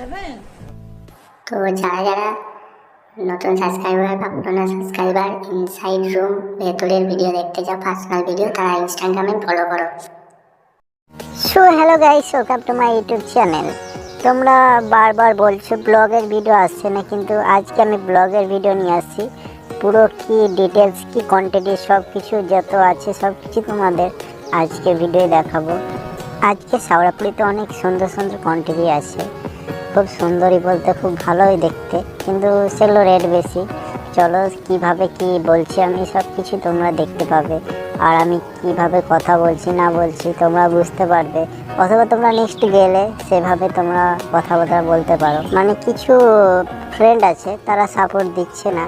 তো যারা যারা নতুন সাবস্ক্রাইবার বা পুরোনো সাবস্ক্রাইবার ইনসাইড রুম ভেতরের ভিডিও দেখতে চাও, পার্সোনাল ভিডিও, তারা ইনস্টাগ্রামে ফলো করো। So hello guys, welcome to my YouTube channel. তোমরা বারবার বলছো ব্লগের ভিডিও আসছে না, কিন্তু আজকে আমি ব্লগের ভিডিও নিয়ে আসছি। পুরো কি ডিটেলস, কি কোয়ান্টিটি, সব কিছু যত আছে সব কিছু তোমাদের আজকে ভিডিও দেখাবো। আজকে শাওড়াপুরিতে অনেক সুন্দর সুন্দর কোয়ান্টিটি আছে, খুব সুন্দরই বলতে খুব ভালোই দেখতে, কিন্তু সেগুলো রেট বেশি। চলো কিভাবে কি বলছি আমি সব কিছু তোমরা দেখতে পাবে, আর আমি কিভাবে কথা বলছি না বলছি তোমরা বুঝতে পারবে, অথবা তোমরা নেক্সট গেলে সেভাবে তোমরা কথাবার্তা বলতে পারো। মানে কিছু ফ্রেন্ড আছে তারা সাপোর্ট দিচ্ছে না,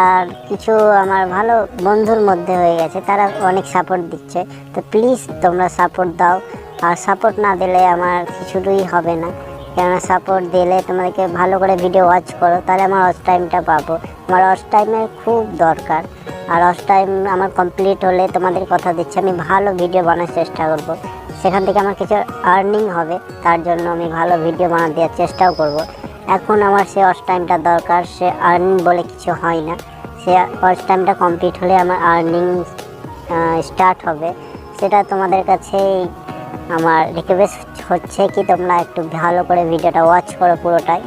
আর কিছু আমার ভালো বন্ধুর মধ্যে হয়ে গেছে তারা অনেক সাপোর্ট দিচ্ছে। তো প্লিজ তোমরা সাপোর্ট দাও, আর সাপোর্ট না দিলে আমার কিছুই হবে না। কেননা সাপোর্ট দিলে তোমাদেরকে ভালো করে ভিডিও ওয়াচ করো, তাহলে আমার ওয়াচ টাইমটা পাবো। আমার ওয়াচ টাইমের খুব দরকার, আর ওয়াচ টাইম আমার কমপ্লিট হলে তোমাদের কথা দিচ্ছি আমি ভালো ভিডিও বানানোর চেষ্টা করব। সেখান থেকে আমার কিছু আর্নিং হবে, তার জন্য আমি ভালো ভিডিও বানাতে দেওয়ার চেষ্টাও করব। এখন আমার সে ওয়াচ টাইমটা দরকার, সে আর্নিং বলে কিছু হয় না। সে ওয়াচ টাইমটা কমপ্লিট হলে আমার আর্নিং স্টার্ট হবে। সেটা তোমাদের কাছে আমার রিকোয়েস্ট হচ্ছে কি তোমরা একটু ভালো করে ভিডিওটা ওয়াচ করো পুরোটাই।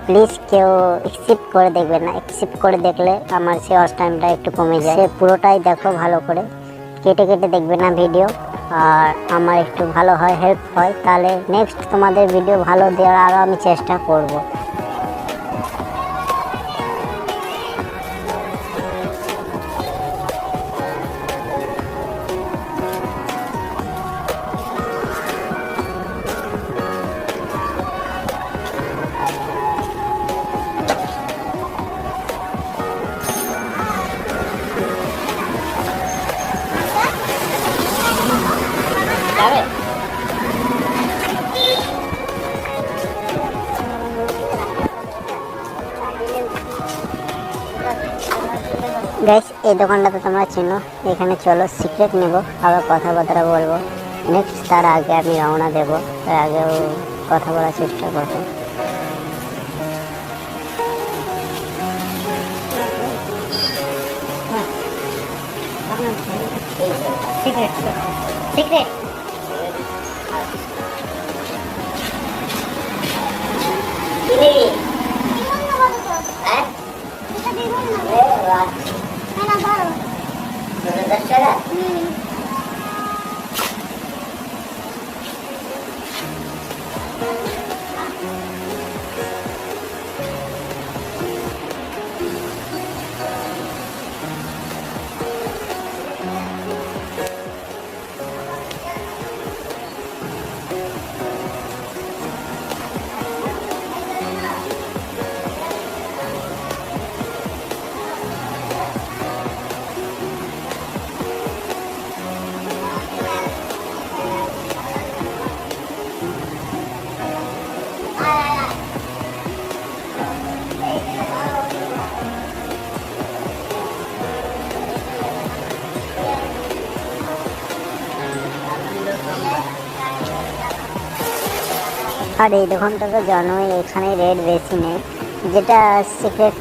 প্লিজ কেউ স্কিপ করে দেখবে না, স্কিপ করে দেখলে আমার সেই ওয়াচ টাইমটা একটু কমে যায়। সে পুরোটাই দেখো ভালো করে, কেটে কেটে দেখবে না ভিডিও, আর আমার একটু ভালো হয়, হেল্প হয়, তাহলে নেক্সট তোমাদের ভিডিও ভালো দেওয়ার আরও আমি চেষ্টা করব। গাইস, এই দোকানটাতে তোমরা চেনো, এখানে চলো সিক্রেট নেব, আবার কথাবার্তা বলবো। নেক্সট তার আগে আমি রওনা দেবো, তার আগেও কথা বলার চেষ্টা করবো। সিক্রেট সিক্রেট আর এই দোকানটা তো জানোই, এখানে রেট বেশি নেই। যেটা সিক্রেট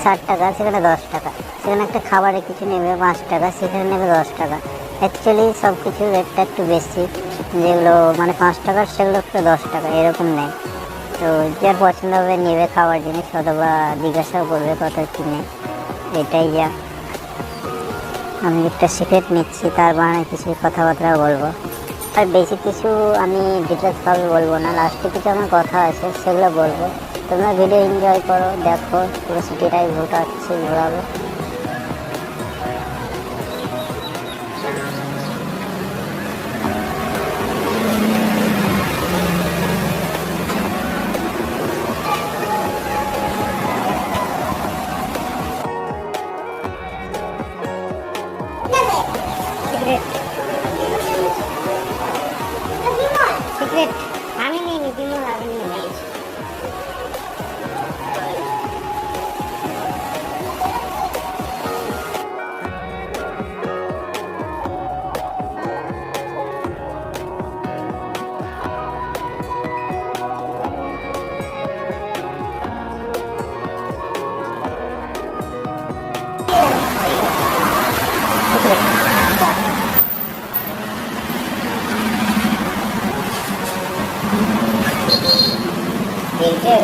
60 টাকা, সেখানে 10 টাকা। সেখানে একটা খাবারে কিছু নেবে 5 টাকা, সেখানে নেবে 10 টাকা। অ্যাকচুয়ালি সব কিছু রেটটা একটু বেশি, যেগুলো মানে 5 টাকার সেগুলো একটু 10 টাকা এরকম নেই। তো যার পছন্দ হবে নেবে খাবার জিনিস, অথবা জিজ্ঞাসাও করবে কত কিনে। এটাই যা, আমি একটা সিক্রেট নিচ্ছি, তার বাহানায় কিছু কথাবার্তা বলবো। আর বেশি কিছু আমি ডিটেলসভাবে বলবো না, লাস্টে কিছু আমার কথা আছে সেগুলো বলবো। তোমরা ভিডিও এনজয় করো, দেখো, পুরো সিটিটাই ঘোরাচ্ছি, ঘোরাবো। সিক্রেট আমি নিইনি, বিমল আমি নিয়ে নিয়েছি। দিয়েছে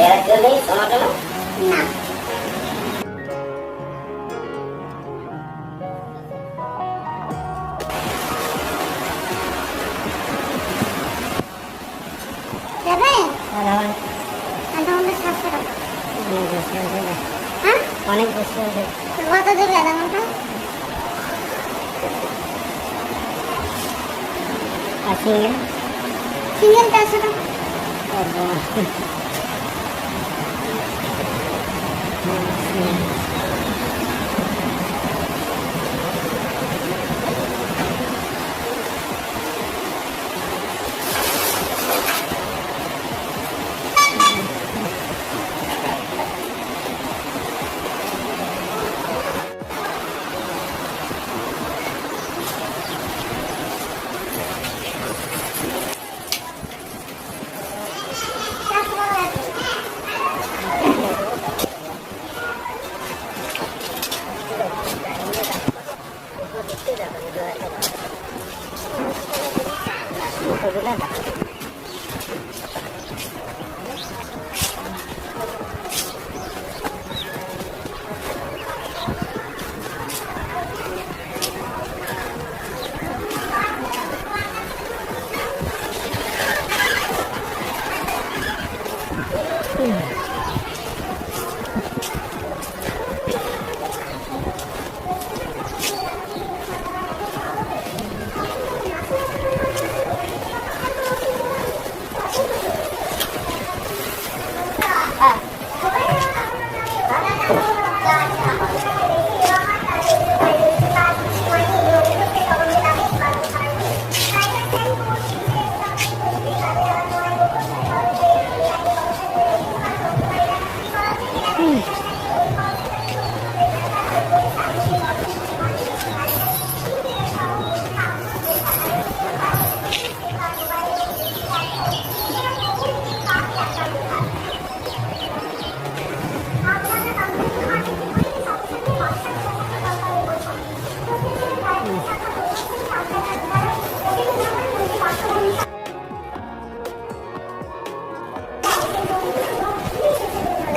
এর জন্য টমেটো না যাবে আধা ঘন্টা 700 টাকা হ্যাঁ অনেক বেশি হয়ে কত দেবে আধা ঘন্টা আছে সিঙ্গেল 400 টাকা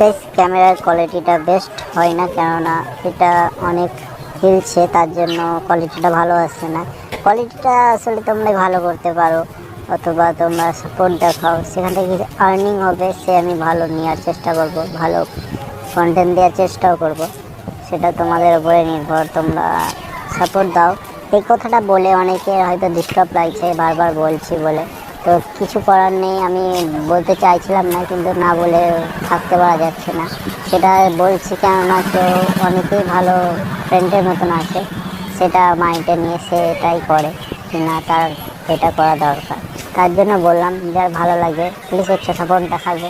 গাইস ক্যামেরার কোয়ালিটিটা বেস্ট হয় না, কেননা এটা অনেক হিলছে, তার জন্য কোয়ালিটিটা ভালো আসছে না। কোয়ালিটিটা আসলে তোমরা ভালো করতে পারো, অথবা তোমরা সাপোর্ট দেখাও, সেখান থেকে আর্নিং হবে, সে আমি ভালো নেওয়ার চেষ্টা করব, ভালো কন্টেন্ট দেওয়ার চেষ্টাও করব। সেটা তোমাদের উপরে নির্ভর, তোমরা সাপোর্ট দাও। এই কথাটা বলে অনেকে হয়তো ডিস্টার্ব লাগছে, বারবার বলছি বলে, তো কিছু করার নেই। আমি বলতে চাইছিলাম না, কিন্তু না বলে থাকতে পারা যাচ্ছে না, সেটা বলছি। কেননা কেউ অনেকেই ভালো ফ্রেন্ডের মতন আছে, সেটা মাইন্ডে নিয়ে সে এটাই করে কি না, তার এটা করা দরকার। তার জন্য বললাম, যার ভালো লাগে প্লিজ একটা সাপোর্ট দেখাবে।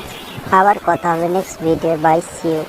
আবার কথা হবে next video. Bye, see you.